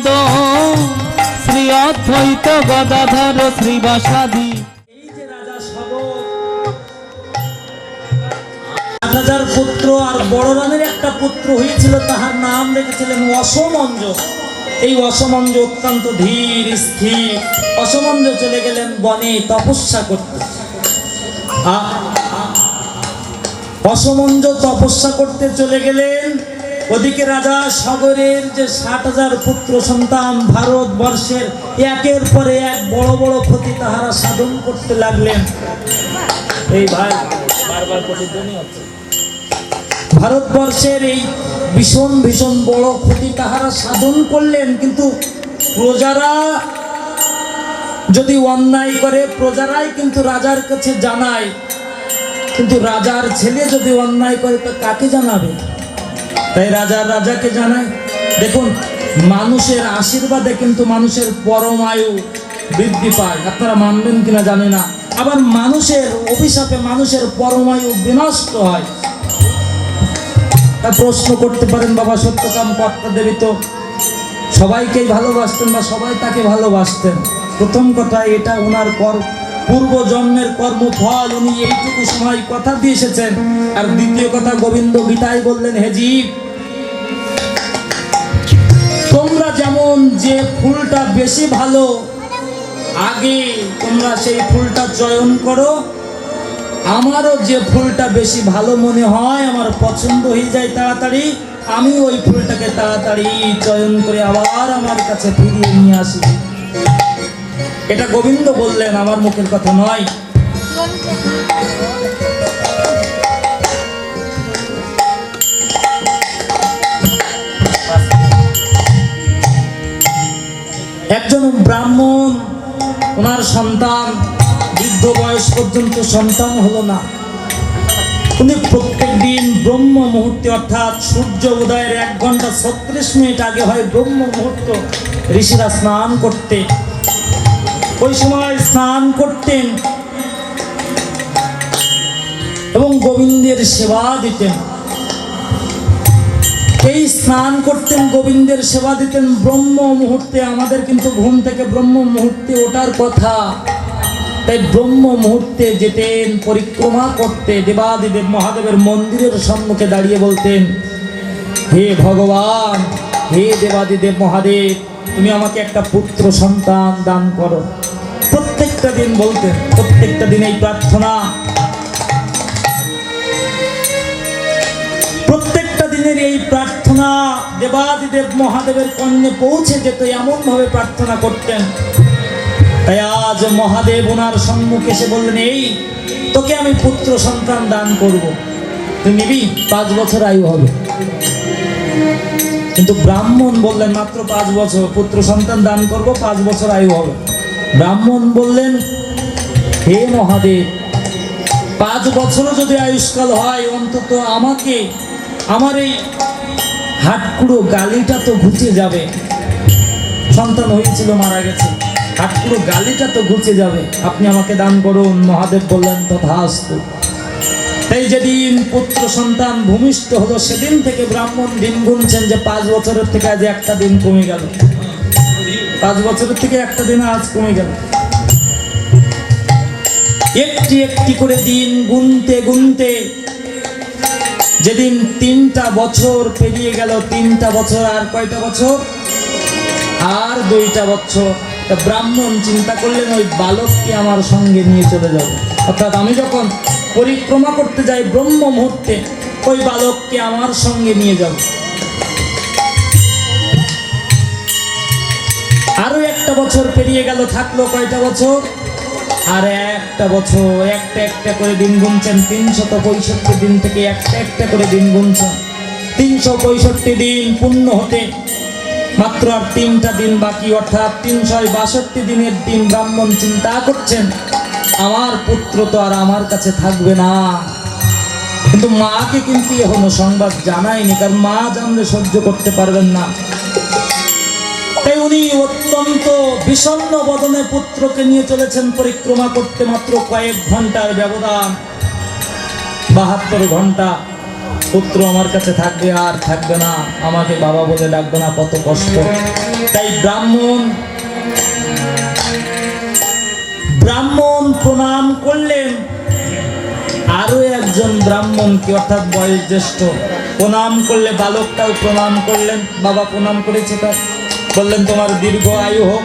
প্রেমানন্দ শ্রী অদ্বৈত গদাধর শ্রীবাসাদি। এই যে রাজা সগর ৮,০০০ পুত্র আর বড় রানের একটা পুত্র হয়েছিল, তাহার নাম রেখেছিলেন অসমঞ্জ। এই অসমঞ্জ অত্যন্ত ধীর স্থির। অসমঞ্জ চলে গেলেন বনে তপস্যা করতে। অসমঞ্জ তপস্যা করতে চলে গেলেন। ওদিকে রাজা সগরের যে ৬০,০০০ পুত্র সন্তান ভারতবর্ষের একের পরে এক বড় বড় ক্ষতি তাহারা সাধন করতে লাগলেন। এই ভাই বারবার প্রতিধ্বনি হচ্ছে। ভারতবর্ষের এই ভীষণ ভীষণ বড় ক্ষতি তাহারা সাধন করলেন, কিন্তু প্রজারা যদি অন্যায় করে প্রজারাই কিন্তু রাজার কাছে জানায়, কিন্তু রাজার ছেলে যদি অন্যায় করে তো কাকে জানাবে? তাই রাজাকে জানায়। দেখুন, মানুষের আশীর্বাদে কিন্তু মানুষের পরমায়ু বৃদ্ধি পায়, আপনারা মানবেন কিনা জানি না। আবার মানুষের অভিশাপে মানুষের পরমায়ু বিনষ্ট হয়। তা প্রশ্ন করতে পারেন, বাবা সত্যকাম কর্তা দেবী তো সবাইকেই ভালোবাসতেন বা সবাই তাকে ভালোবাসতেন। প্রথম কথা, এটা ওনার পূর্ব জন্মের কর্মফল, উনি এইটুকু সময় কথা দিয়ে এসেছেন। আর দ্বিতীয় কথা, গোবিন্দ গীতায় বললেন, হে জীব, তোমরা যেমন যে ফুলটা বেশি ভালো আগে তোমরা সেই ফুলটা চয়ন করো, আমারও যে ফুলটা বেশি ভালো মনে হয়, আমার পছন্দ হয়ে যায় তাড়াতাড়ি, আমি ওই ফুলটাকে তাড়াতাড়ি চয়ন করে আবার আমার কাছে ফিরিয়ে নিয়ে আসি। এটা গোবিন্দ বললেন, আমার মুখের কথা নয়। একজন ব্রাহ্মণ, ওনার সন্তান বৃদ্ধ বয়স পর্যন্ত সন্তান হলো না। উনি প্রত্যেক দিন ব্রহ্ম মুহূর্তে, অর্থাৎ সূর্য উদয়ের ১ ঘন্টা ৩৬ মিনিট আগে হয় ব্রহ্ম মুহূর্ত, ঋষিরা স্নান করতে, ওই সময় স্নান করতেন এবং গোবিন্দের সেবা দিতেন। এই স্নান করতেন, গোবিন্দের সেবা দিতেন ব্রহ্ম মুহূর্তে। আমাদের কিন্তু ঘুম থেকে ব্রহ্ম মুহূর্তে ওঠার কথা, তাই ব্রহ্ম মুহূর্তে যেতেন পরিক্রমা করতে। দেবাদিদেব মহাদেবের মন্দিরের সম্মুখে দাঁড়িয়ে বলতেন, হে ভগবান, হে দেবাদিদেব মহাদেব, তুমি আমাকে একটা পুত্র সন্তান দান করো। প্রত্যেকটা দিন বলতেন, প্রত্যেকটা দিন এই প্রার্থনা, প্রত্যেকটা দিনের এই প্রার্থনা দেবাদিদেব মহাদেবের কর্ণে পৌঁছে যেত, এমন ভাবে প্রার্থনা করতেন। তাই আজ মহাদেব ওনার সম্মুখে এসে বললেন, এই তোকে আমি পুত্র সন্তান দান করব, তুই নিবি, ৫ বছর আয়ু হবে। কিন্তু ব্রাহ্মণ বললেন, মাত্র ৫ বছর, পুত্র সন্তান দান করব, ৫ বছর আয়ু হবে। ব্রাহ্মণ বললেন, হে মহাদেব, ৫ বছরও যদি আয়ুষ্কাল হয়, অন্তত আমাকে আমার এই হাটকুড়ো গালিটা তো ঘুচে যাবে। সন্তান হয়েছিল, মারা গেছে, হাটকুড়ো গালিটা তো ঘুচে যাবে, আপনি আমাকে দান করুন। মহাদেব বললেন, তথাস্তু। তাই যেদিন পুত্র সন্তান ভূমিষ্ঠ হলো, সেদিন থেকে ব্রাহ্মণ দিন গুনছেন যে ৫ বছরের থেকে আজ একটা দিন কমে গেল, ৫ বছরের থেকে একটা দিন আজ কমে গেল। একটি একটি করে দিন গুনতে গুনতে যেদিন ৩টা বছর পেরিয়ে গেল, ৩টা বছর আর কয়টা বছর? আর 2টা বছর। ব্রাহ্মণ চিন্তা করলেন, ওই বালককে আমার সঙ্গে নিয়ে চলে যাব, অর্থাৎ আমি যখন পরিক্রমা করতে যাই ব্রহ্ম মুহূর্তে, ওই বালককে আমার সঙ্গে নিয়ে যাব। আরো 1টা বছর পেরিয়ে গেল, থাকলো কয়টা বছর? আর 1টা বছর। একটা একটা করে দিন গুনছেন, ৩৬৫ দিন থেকে একটা একটা করে দিন গুনছেন। ৩৬৫ দিন পূর্ণ হতে মাত্র আর 3টা দিন বাকি, অর্থাৎ ৩৬২ দিনের দিন। ব্রাহ্মণ চিন্তা করছেন, আমার পুত্র তো আর আমার কাছে থাকবে না। কিন্তু মাকে কিন্তু এখনো সংবাদ জানায়নি, কারণ মা জানলে সহ্য করতে পারবেন না। তাই উনি অত্যন্ত বিষণ্ণ বদনে পুত্রকে নিয়ে চলেছেন পরিক্রমা করতে। মাত্র কয়েক ঘন্টার ব্যবধান, 72 ঘন্টা। পুত্র আমার কাছে থাকবে আর থাকবে না, আমাকে বাবা বলে ডাকবে না, কত কষ্ট। তাই ব্রাহ্মণ ব্রাহ্মণ প্রণাম করলেন আরো একজন ব্রাহ্মণকে, অর্থাৎ বয়োজ্যেষ্ঠ প্রণাম করলে বালকটাও প্রণাম করলেন। বাবা প্রণাম করেছে, তার বললেন তোমার দীর্ঘ আয়ু হোক।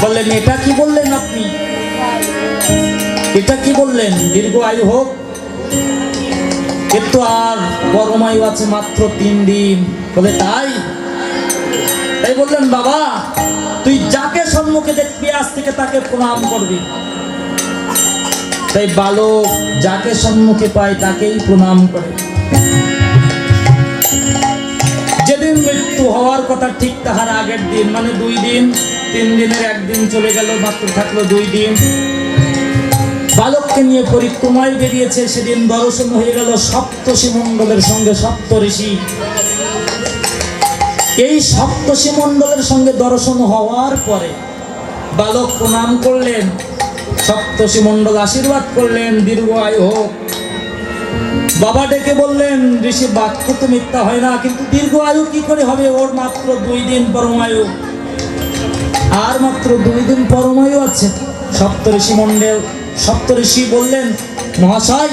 বললেন এটা কি বললেন আপনি, এটা কি বললেন দীর্ঘ আয়ু হোক? কিন্তু আর পরমায়ু আছে মাত্র 3 দিন। বলে তাই? তাই বললেন বাবা তুই যাকে সম্মুখে দেখবি আজ থেকে তাকে প্রণাম করবি। তাই বালক যাকে সম্মুখে পায় তাকেই প্রণাম করে। যেদিন মৃত্যু হওয়ার কথা ঠিক তাহার আগের দিন, মানে 2 দিন, 3 দিনের একদিন চলে গেল, মাত্র থাকলো 2 দিন। বালককে নিয়ে পরিক্রমায় বেরিয়েছে। সেদিন দর্শন হয়ে গেল সপ্তর্ষি মণ্ডলের সঙ্গে সপ্তঋষি। এই সপ্তর্ষি মণ্ডলের সঙ্গে দর্শন হওয়ার পরে বালক প্রণাম করলেন, সপ্তর্ষি মণ্ডল আশীর্বাদ করলেন দীর্ঘ আয়ু হোক। বাবা ডেকে বললেন ঋষি বাক্য তো মিথ্যা হয় না, কিন্তু দীর্ঘ আয়ু কি করে হবে? ওর মাত্র 2 দিন পরমায়ু, আর মাত্র 2 দিন পরমায়ু আছে। সপ্তঋষি বললেন মহাশয়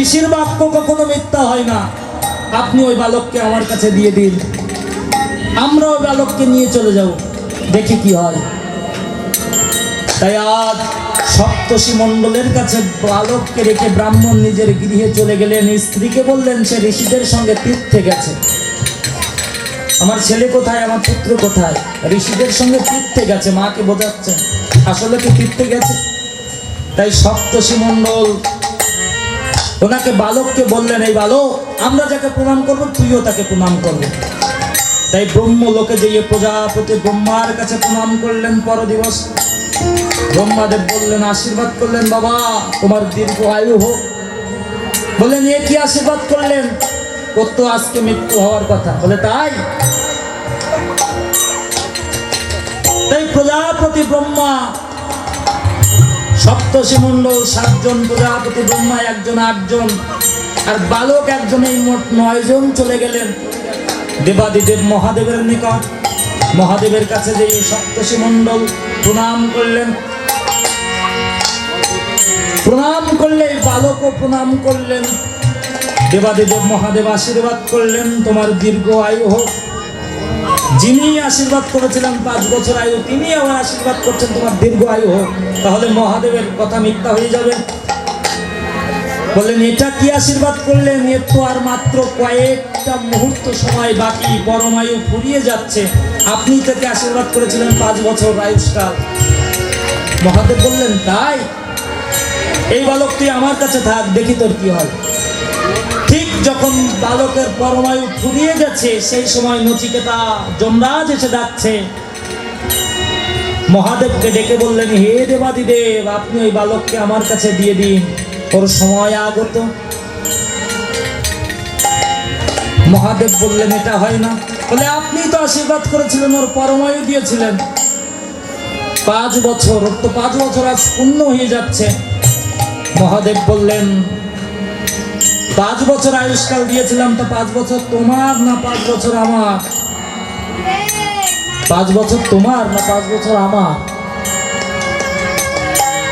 ঋষির বাক্য কখনো মিথ্যা হয় না, আপনি ওই বালককে আমার কাছে দিয়ে দিন, আমরা ওই বালককে নিয়ে চলে যাব, দেখি কি হয়। তাই আজ সপ্তর্ষি মণ্ডলের কাছে বালককে রেখে ব্রাহ্মণ নিজের গৃহে চলে গেলেন। স্ত্রীকে বললেন সে ঋষিদের সঙ্গে তীর্থে গেছে। আমার ছেলে কোথায়, আমার পুত্র কোথায়? ঋষিদের সঙ্গে তীর্থে গেছে। মাকে বোঝাচ্ছেন আসলে কি তীর্থে গেছে। তাই সপ্তর্ষি মণ্ডল ওনাকে বালককে বললেন এই বালক আমরা যাকে প্রণাম করবো তুইও তাকে প্রণাম করবে। তাই ব্রহ্মলোকে যেয়ে প্রজাপতি ব্রহ্মার কাছে প্রণাম করলেন পরদিবস। ব্রহ্মাদেব বললেন আশীর্বাদ করলেন বাবা তোমার দীর্ঘ আয়ু হোক। বললেন এ কি আশীর্বাদ করলেন? ওর তো আজকে মৃত্যু হওয়ার কথা। বলে তাই? তাই প্রজাপতি ব্রহ্মা, সপ্তর্ষি মণ্ডল 7 জন, প্রজাপতি ব্রহ্মা 1 জন 8 জন, আর বালক 1 জন, এই মোট 9 জন চলে গেলেন দেবাদিদেব মহাদেবের নিকট। মহাদেবের কাছে যে সপ্তর্ষি মণ্ডল প্রণাম করলেন, প্রণাম করলে বালকও প্রণাম করলেন। দেবাদিদেব মহাদেব আশীর্বাদ করলেন তোমার দীর্ঘ আয়ু হোক। যিনি আশীর্বাদ করেছিলেন 5 বছর আয়ু, তিনি আবার আশীর্বাদ করছেন তোমার দীর্ঘ আয়ু হোক। তাহলে মহাদেবের কথা মিথ্যা হয়ে যাবে। বললেন এটা কি আশীর্বাদ করলেন? এর তো আর মাত্র কয়েকটা মুহূর্ত সময় বাকি, পরমায়ু ফুরিয়ে যাচ্ছে, আপনি তাকে আশীর্বাদ করেছিলেন 5 বছর আয়ুষ্কাল। মহাদেব বললেন তাই? এই বালক তুই আমার কাছে থাক, দেখি তোর কি হয়। ঠিক যখন বালকের পরমায়ু ফুরিয়ে গেছে সেই সময় নচিকেতা যমরাজ এসে ডাকছে। মহাদেবকে ডেকে বললেন হে দেবাদিদেব আপনি ওই বালককে আমার কাছে দিয়ে দিন, ওর সময় আগত। মহাদেব বললেন এটা হয় না। বলে আপনি তো আশীর্বাদ করেছিলেন, ওর পরমায়ু দিয়েছিলেন 5 বছর, ওর তো 5 বছর আজ পূর্ণ হয়ে যাচ্ছে। মহাদেব বললেন 5 বছর আয়ুষ্কাল দিয়েছিলাম, তো 5 বছর তোমার না 5 বছর আমার? 5 বছর তোমার না 5 বছর আমার?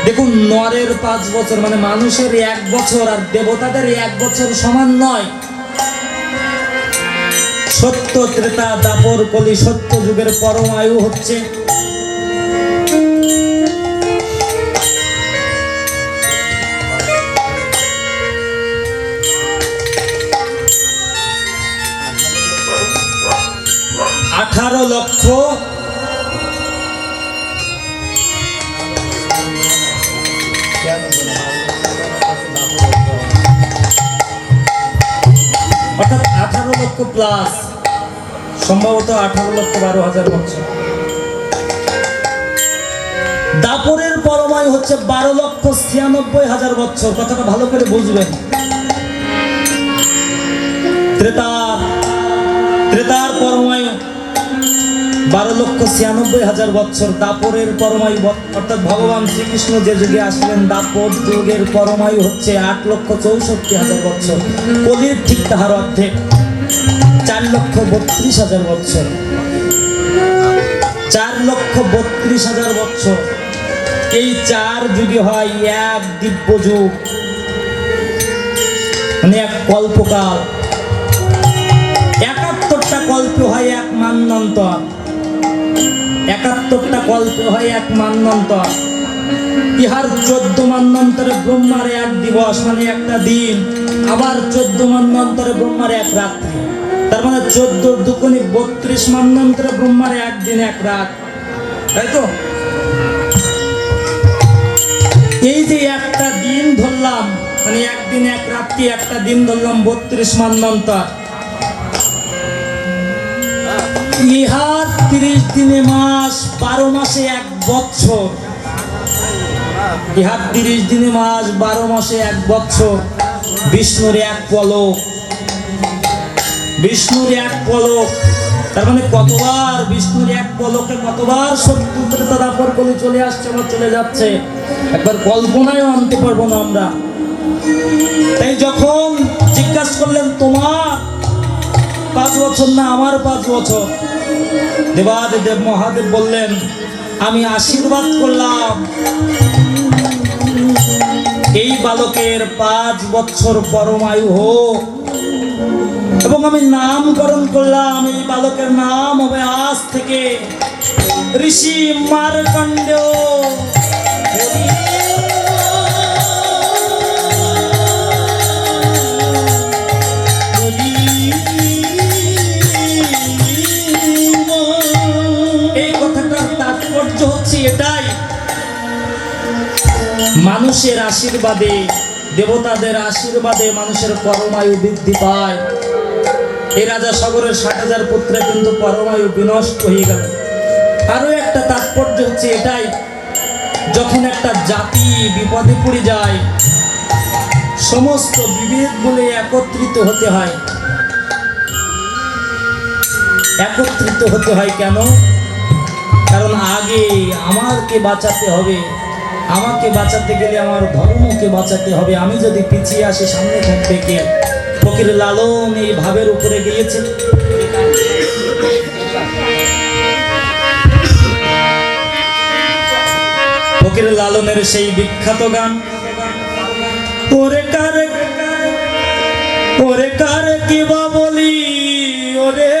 দেখুন নরের 5 বছর মানে মানুষের 1 বছর আর দেবতাদের 1 বছর সমান নয়। সত্য ত্রেতা দাপর কলি সত্য যুগের পরম আয়ু হচ্ছে 18 লক্ষ 18 লক্ষ প্লাস, সম্ভবত 18,12,000 বছর। দাপরের পরমায়ু হচ্ছে 12,96,000 বছর। কথাটা ভালো করে বুঝবেন। ত্রেতার পরমায়ু 12,96,000 বছর। দাপরের পরমায়ু অর্থাৎ ভগবান শ্রীকৃষ্ণ যে যুগে আসলেন দাপর যুগের পরমায়ু হচ্ছে 8,64,000 বছর। কলির ঠিক তাহার অর্ধেক 4,32,000 বছর। 4,32,000 বছর। এই 4 যুগে হয় এক দিব্য যুগ, মানে এক কল্পকাল। 71টা কল্প হয় এক মান্যন্তর, 71টা কল্প হয় এক মান্যন্তর। ইহার 14 মান্যন্তরে ব্রহ্মার এক দিবস, মানে একটা দিন, আবার 14 মান্যন্তরে ব্রহ্মার এক রাত্রি। তার মানে 14 দুগুণে 32 মান্যন্তরে ব্রহ্মার একদিন এক রাত, তাই তো? এই যে একটা দিন ধরলাম, মানে একদিন এক রাত্রি, একটা দিন ধরলাম 32 মান্যন্তর। ইহার 30 দিনে মাস, 12 মাসে এক বৎসর। ইহার 30 দিনে মাস, 12 মাসে এক বৎসর। বিষ্ণুর এক পলক, বিষ্ণুর এক পলক। তার মানে কতবার বিষ্ণুর এক পলকে কতবার শত্রু ত্রেতা দাপর কলি চলে আসছে বা চলে যাচ্ছে, একবার কল্পনায়ও আনতে পারবো না আমরা। তাই যখন জিজ্ঞাসা করলেন তোমার 5 বছর না আমার 5 বছর, দেবাদিদেব মহাদেব বললেন আমি আশীর্বাদ করলাম এই বালকের 5 বছর পরমায়ু হোক, এবং আমি নামকরণ করলাম এই বালকের নাম হবে আজ থেকে ঋষি মার্কণ্ডেয়। এই কথাটার তাৎপর্য হচ্ছে এটাই, মানুষের আশীর্বাদে, দেবতাদের আশীর্বাদে মানুষের পরমায়ু বৃদ্ধি পায়। এই রাজা সাগরের 60,000 পুত্রে কিন্তু পরমায়ু বিনষ্ট হয়ে গেল। আরো একটা তাৎপর্য হচ্ছে এটাই, যখন একটা জাতি বিপদে পড়ে যায় সমস্ত বিভেদ বলে একত্রিত হতে হয়। একত্রিত হতে হয় কেন? কারণ আগে আমাকে বাঁচাতে হবে, আমাকে বাঁচাতে গেলে আমার ধর্মকে বাঁচাতে হবে। আমি যদি পিছিয়ে আসি সামনে থাকবে কে? ফকির লালন এই ভাবের উপরে গিয়েছে। ফকির লালনের সেই বিখ্যাত গান, ওরে কার ওরে কার কি বা বলি ওরে,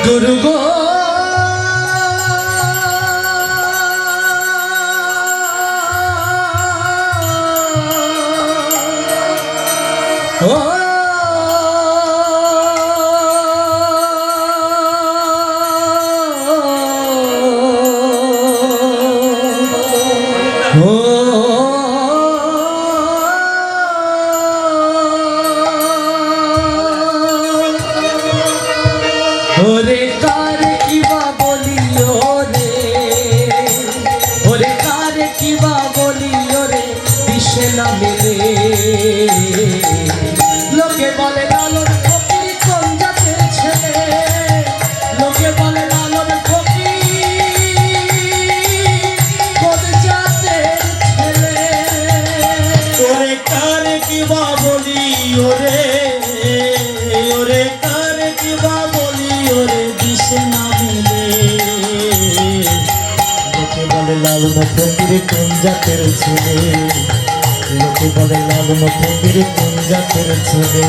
গুরু গো ওরে কার কিবা বলি ওরে, ওরে কার কিবা বলি ওরে, দিশে না মেলে। লোকে বলে লালন ফকির কোন জাতের ছেলে, লোকে বলে লালন ফকির কোন জাতের ছেলে। ওরে কার কিবা বলি ওরে, ওরে কার কিবা বলি ওরে, দিশে না মেলে। লোকে বলে লালন ফকির কোন জাতের ছেলে, লোকে বলে লালন ফকির কোন জাতের ছেলে,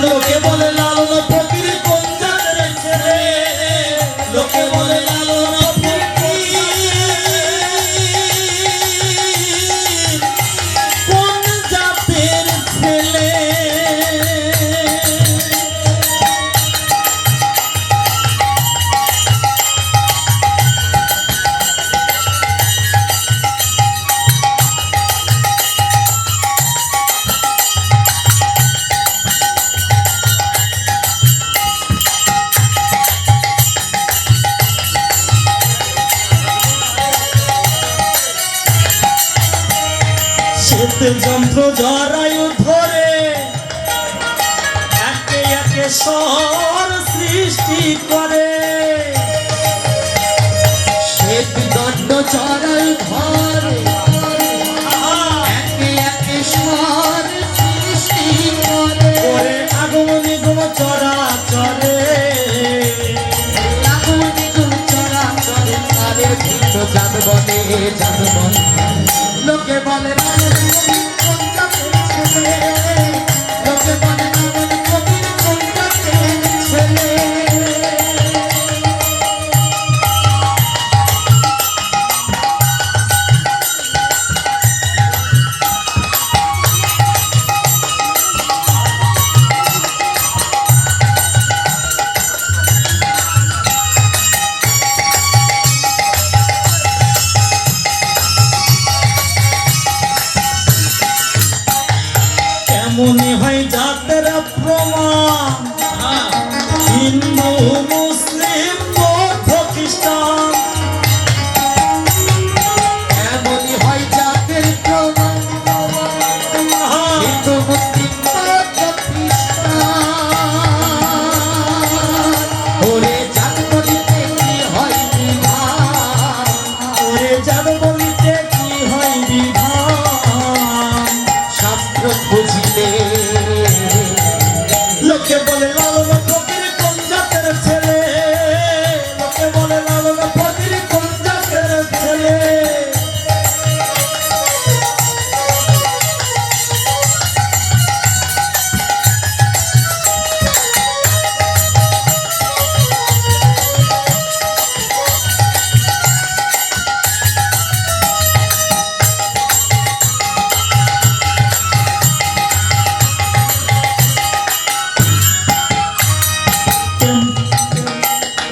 লোকে বলে লালন ফকির কোন জাতের ছেলে, লোকে বলে লালন ফকির কোন জাতের ছেলে। যন্ত্র জরায়ু ধরে একে একে স্বর সৃষ্টি করে, শ্বেত দণ্ড জরায়ু ধরে একে একে স্বর মনে হয় জাতের প্রমাণ হিন্দু মুসলিম বৌদ্ধ খ্রিস্টান এমনই হয় জাতের প্রমাণ হিন্দু মুসলিম বৌদ্ধ খ্রিস্টান ওরে জাত বলিতে কি হয় বিধান ওরে জাত বলিতে কি হয় বিধান শাস্ত্র বুঝিতে লোকে বলে লালন ফকির কোন জাতের ছেলে লোকে বলে লালন ফকির কোন জাতের ছেলে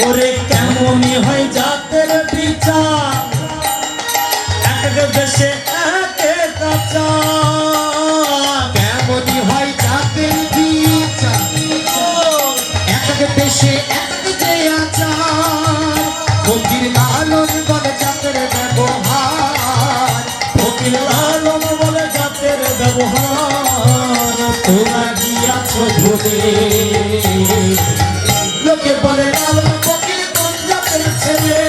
ওরে কেমনই হয় জাতের বিচার এক এক দেশে এক এক আচার কেমনই হয় জাতের বিচার এক এক দেশে এক এক যে আচার ফকির লালন বলে জাতের ব্যবহার ফকির লালন বলে জাতের ব্যবহার তোরা গিয়াছ ভুলে লোকে বলে লালন ফকির কোন জাতের ছেলে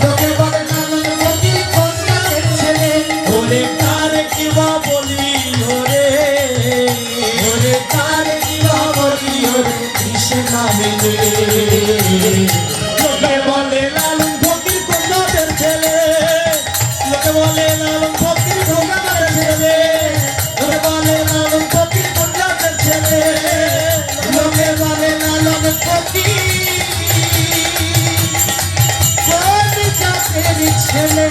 লোকে বলে লালন ফকির কোন জাতের ছেলে ওরে কার কিবা বলি ওরে ওরে কার দিবা বলি ওরে কৃষ্ণ মেলে লোকে বলে লালন ফকির কোন জাতের ছেলে লোকে বলে লালন ফকির কোন জাতের ছেলে লোকে বলে লালন ফকির কোন জাতের ছেলে লোকে বলে লালন ফকির কোন জাতের ছেলে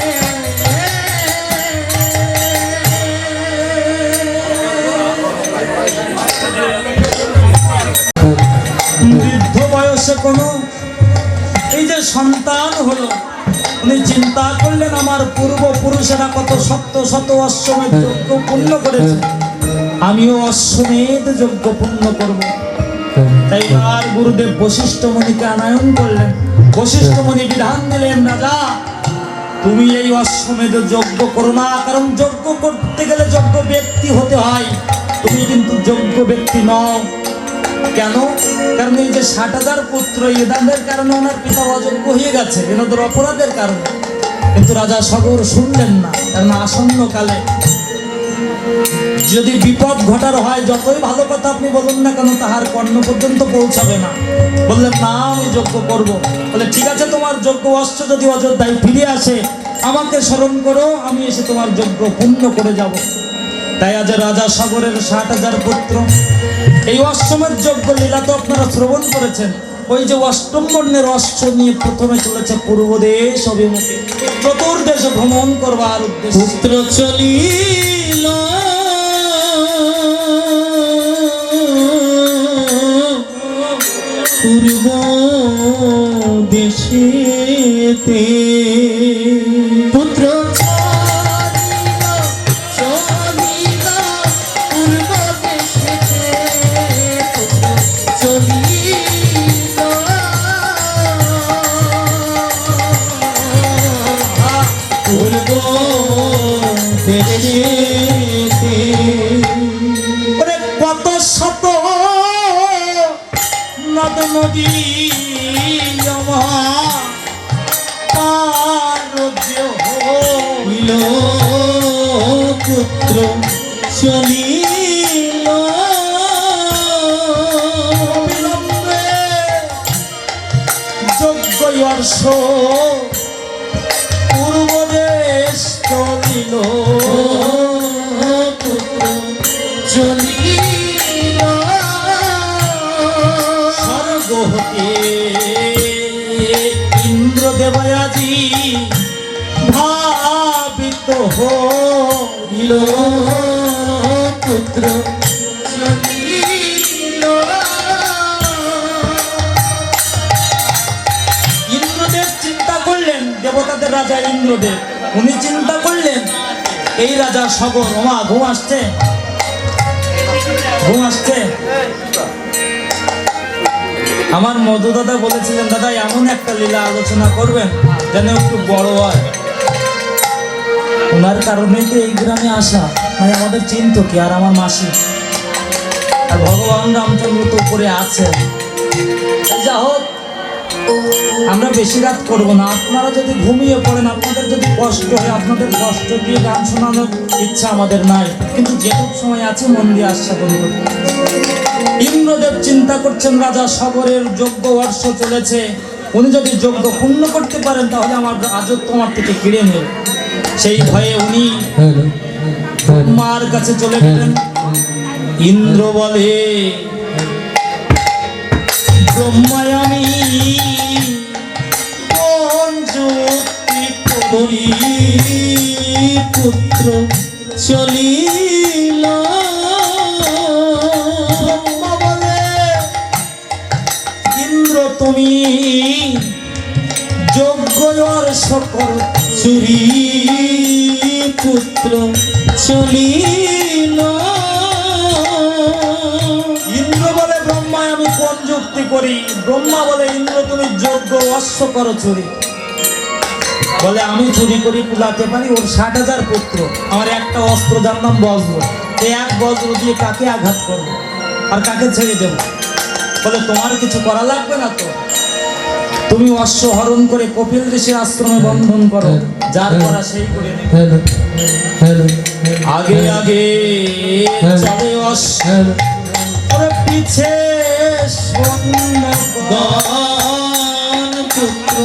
বৃদ্ধ বয়সে কোনো এই যে সন্তান হলো উনি চিন্তা করলেন আমার পূর্বপুরুষেরা কত শত শত অশ্বমেধ যজ্ঞ পূর্ণ করেছে আমিও অশ্বমেধ যজ্ঞ পূর্ণ করব তাই আর গুরুদেব বশিষ্ঠ মুনিকে আনায়ন করলেন বশিষ্ঠ মুনি বিধান দিলেন রাজা তুমি এই অশ্বমেধ যজ্ঞ করো না কারণ যজ্ঞ করতে গেলে যোগ্য ব্যক্তি হতে হয় তুমি কিন্তু যোগ্য ব্যক্তি নও কেন কারণ এই যে 60,000 পুত্র এদের কারণে ওনার পিতা অযোগ্য হয়ে গেছে এনাদের অপরাধের কারণে কিন্তু রাজা সগর শুনলেন না কারণ আসন্ন কালে যদি বিপদ ঘটার হয় যতই ভালো কথা আপনি বলুন না কেন তাহার কর্ণ পর্যন্ত পৌঁছাবে না বললেন না আমি যজ্ঞ করব বলে ঠিক আছে তোমার যজ্ঞ অস্ত্র যদি অযোধ্যায় ফিরে আসে আমাকে স্মরণ করো আমি এসে তোমার যজ্ঞ পূর্ণ করে যাব তাই আজ রাজা সাগরের 60,000 পুত্র এই অষ্টমের যজ্ঞ লীলা তো আপনারা শ্রবণ করেছেন ওই যে অষ্টম বর্ণের অস্ত্র নিয়ে প্রথমে চলেছে পূর্ব দেশ অভিমুখে চতুর্দেশে ভ্রমণ করবার উদ্দেশ্যে পুত্র চলিল পূর্ব দেশেতে পুত্র কত শত নদ নদী হইল পুত্র চলিল বিলম্বে যজ্ঞ বর্ষ পূর্ব দেশ চলিল হইল পুত্র চলিল ইন্দ্রদেব চিন্তা করলেন, দেবতাদের রাজা ইন্দ্রদেব, উনি চিন্তা করলেন এই রাজা সগর, ওমা ঘুম আসছে, ঘুম আসছে। আমার মধু দাদা বলেছিলেন, দাদা এমন একটা লীলা আলোচনা করবেন যেন একটু বড় হয়। ওনার কারণেই তো এই গ্রামে আসা, মানে আমাদের চিন্তা কি আর আমার মাসি আর ভগবান রামচন্দ্র তো উপরে আছেন। যা হোক, আমরা বেশি রাত করব না। আপনারা যদি ঘুমিয়ে পড়েন, আপনাদের যদি কষ্ট হয়, আপনাদের কষ্ট দিয়ে গান শোনানোর ইচ্ছা আমাদের নাই, কিন্তু যেটুকু সময় আছে মন দিয়ে আস্বাদন করব। ইন্দ্রদেব চিন্তা করছেন, রাজা সগরের যজ্ঞ বর্ষ চলেছে, উনি যদি যজ্ঞ পূর্ণ করতে পারেন তাহলে আমার রাজত্ব আমার থেকে কেড়ে নেবে। সেই ভয়ে উনি মার কাছে চলে গেলেন। ইন্দ্র বলে, ব্রহ্মায় আমি কোন যুক্তি করি পুত্র চলিল। ব্রহ্মা বলে, ইন্দ্র তুমি যজ্ঞ অর্শ করো, চুরি পুত্র চলিল। ইন্দ্র বলে, ব্রহ্মায় আমি কোন যুক্তি করি? ব্রহ্মা বলে, ইন্দ্র তুমি যজ্ঞ অশ্ব করো চুরি। বলে, আমি চুরি করি কুলাতে পারি ওর 60,000 পুত্র, আমার একটা অস্ত্র যার নাম বজ্র, এই এক বজ্র দিয়ে কাকে আঘাত করবো আর কাকে ছেড়ে দেবো? বলে, তোমার কিছু করা লাগবে না তো, তুমি অশ্ব হরণ করে কপিল ঋষির আশ্রমে বন্ধন করো, যার করা সেই করে নেবে। হ্যালো হ্যালো আগে আগে চলে অশ্ব, ওরে পিছে সৈন্য গণ পুত্র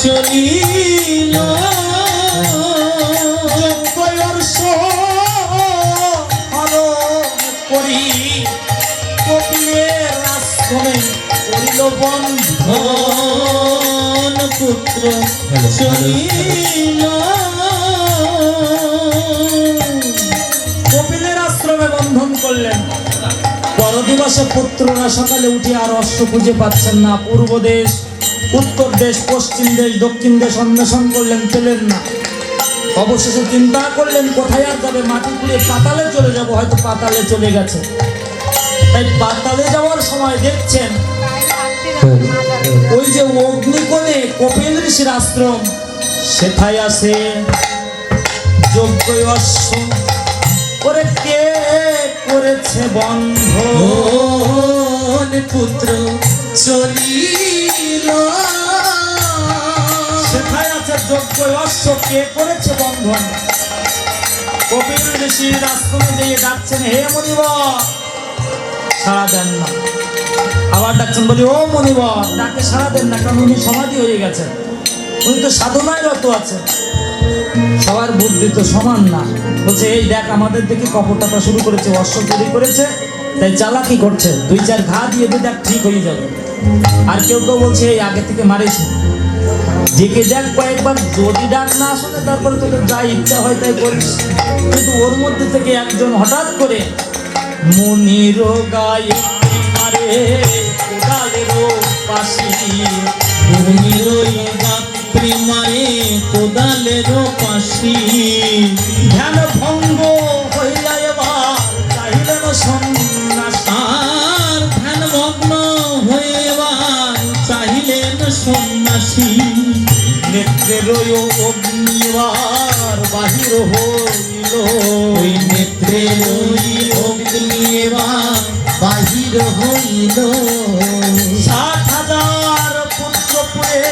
চলিল। করি কপিলের আশ্রমে করিল বন্ধন। গণ পুত্র চলিল। কপিলের আশ্রমে বন্ধন করলেন। পরদিবসে পুত্ররা সকালে উঠে আর অশ্ব খুঁজে পাচ্ছেন না। পূর্ব দেশ, উত্তর দেশ, পশ্চিম দেশ, দক্ষিণ দেশ অন্বেষণ করলেন, পেলেন না। অবশেষে চিন্তা করলেন কোথায় আর যাবে, মাটি খুঁড়ে পাতালে চলে যাব, হয়তো পাতালে চলে গেছে। তাই পাতালে যাওয়ার সময় দেখছেন ওই যে অগ্নিকোণে কপিল ঋষির আশ্রম, সেথায় আছে যজ্ঞ অশ্ব। করে কে করেছে বন্ধন পুত্র চলিল। সেথায় আছে যজ্ঞ অশ্ব, কে করেছে বন্ধন? কপিল ঋষির আশ্রমে দিয়ে ডাকছেন, হে মনিবর, সাড়া দেন না। আবার ডাকছেন, বলি, ও মনিবর, ডাকে সাড়া দেন না, কারণ উনি সমাধি হয়ে গেছেন, উনি তো সাধনায় রত আছেন। সবার বুদ্ধি তো সমান না। বলছে, এই দেখ আমাদের দেখে কপটতা শুরু করেছে, অশ্ব চুরি করেছে, তাই চালাকি করছে, 2-4 ঘা দিয়ে দে, দেখ ঠিক হয়ে যাবে। আর কেউ কেউ বলছে, এই আগে থেকে মারিস, জেগে দেখ কয়েকবার, যদি ডাক না শুনে তারপরে তোদের যা ইচ্ছা হয় তাই করিস। কিন্তু ওর মধ্যে থেকে একজন হঠাৎ করে, মনির গায়ে মারে কোদালেরও পাশি, ভূমিরই গাত্রী মারে কোদালের পাশি। ধ্যান ভঙ্গ হইয়া এবার চাহিলেন সন্ন্যাস। আর ধ্যানমগ্ন হয়ে এবার চাহিলেন সন্ন্যাসী। নেত্রের অগ্নিবার বাহির হইল, ওই নেত্রের ওই অগ্নি এবার বাহির হইল। 60,000 পুত্র পুরে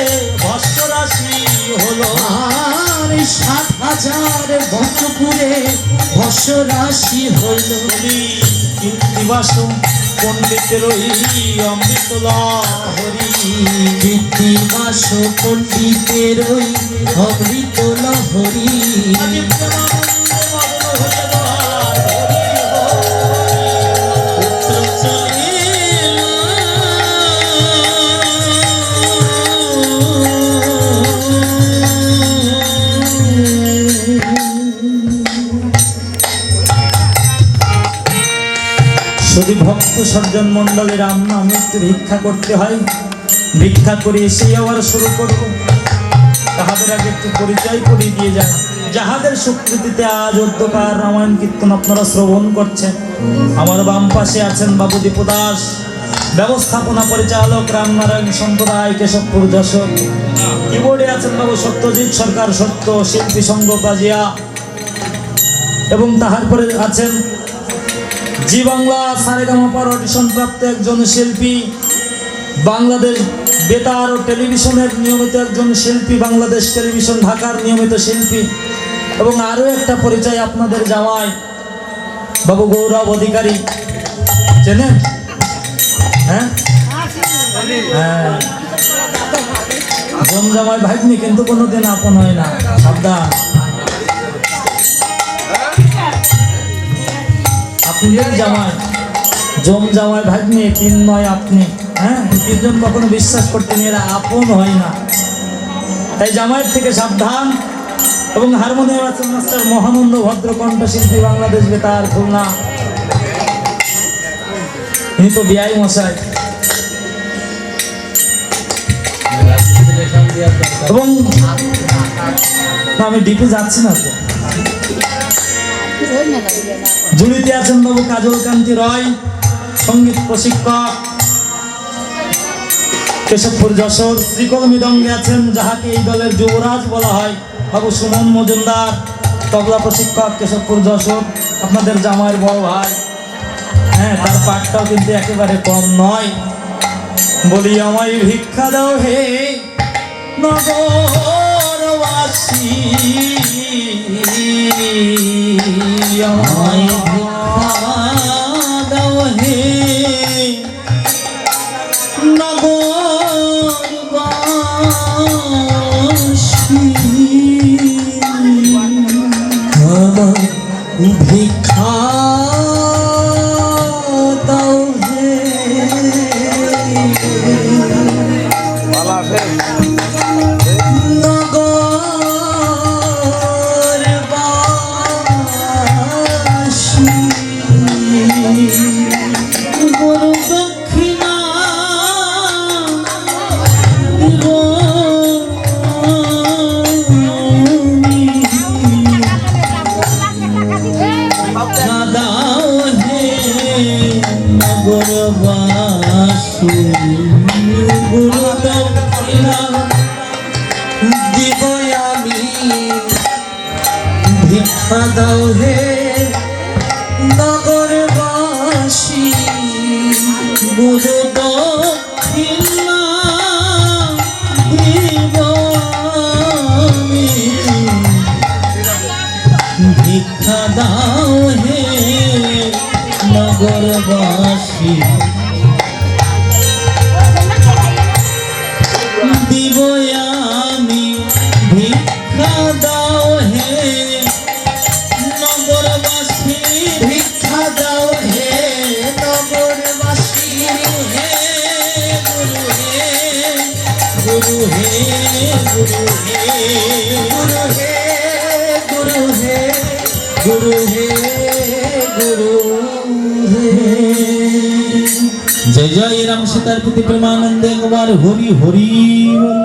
ভস্ম রাশি হলো। আর 60,000 বছপুরে ভস্মরাশি হইল। কীর্তিবাস পণ্ডিতের অমৃত লহরী, কীর্তিবাস পণ্ডিতের ওই অমৃত লহরী। পুত্র চলিল। শুধু ভক্ত সজ্জন মণ্ডলের আমরা আমি একটু ভিক্ষা করতে হয়, ভিক্ষা করে এসেই আবার শুরু করব। তাহাদের আগে একটু পরিচয় করিয়ে দিয়ে যায়, যাহাদের স্বীকৃতিতে আজ অর্ধকার রামায়ণ কীর্তন আপনারা শ্রবণ করছেন। আমার বাম পাশে আছেন বাবু দীপু দাস, ব্যবস্থাপনা পরিচালক রামনারায়ণ সম্প্রদায় কেশবপুর যশোর। কিবোর্ডে আছেন বাবু সত্যজিৎ সরকার, সত্য শিল্পী সংঘ কাজিয়া। এবং তাহার পরে আছেন জি বাংলা সারেগামাপার অডিশন প্রাপ্ত একজন শিল্পী, বাংলাদেশ বেতার ও টেলিভিশনের নিয়মিত একজন শিল্পী, বাংলাদেশ টেলিভিশন ঢাকার নিয়মিত শিল্পী। এবং আরও একটা পরিচয় আপনাদের জামাই বাবু গৌরব অধিকারী, চেনেন? হ্যাঁ হ্যাঁ, জমজামাই ভাগ্নি কিন্তু কোনোদিন আপন হয় না, সাবধান। আপনি জামাই, জমজামাই ভাগ্নি, তিন নয় আপনি। হ্যাঁ, তিনজন কখনো বিশ্বাস করতেন এরা আপন হয় না, তাই জামাইয়ের থেকে সাবধান। এবং হারমোনিয়াম আছেন মাস্টার মহানন্দ ভদ্র, কণ্ঠশিল্পী, বাংলাদেশ বেতার খুলনা। ইনি তো বিআই মশাই। এবং আমি ডিপে যাচ্ছি না তো। জুড়িতে আছেন বাবু কাজল কান্তি রয়, সঙ্গীত প্রশিক্ষক, কেশবপুর যশোর। শ্রীকল মৃদঙ্গে আছেন যাহাকে এই দলের যুবরাজ বলা হয় বাবু সুমন মজুমদার, তবলা প্রশিক্ষক, কেশবপুর যশোর, আপনাদের জামাইয়ের বড় ভাই। হ্যাঁ, তার পাঠটাও কিন্তু একেবারে কম নয়। বলি আমায় ভিক্ষা দাও হে নগরবাসী, আমায় ভিক্ষা দাও হে নগরবাসী, আমায় ভিক্ষা দাও হে নগরবাসী, গুরু দক্ষিণা দিব আমি, দাও হে নগরবাসী, গুরু দক্ষিণা দিব আমি, ভিক্ষা দাও হে নগরবাসী, গুরু দক্ষিণা দিব আমি, ভিক্ষা দাও হে নগরবাসী, দিব আমি, ভিক্ষা দাও হে নগরবাসী, ভিক্ষা দাও হে নগরবাসী, হে গুরু হে গুরু হে গুরু হে গুরু হে গুরু হে গুরু হে গুরু হে। জয় জয় রাম সীতার প্রতি প্রেমানন্দে একবার হরি হরি বল।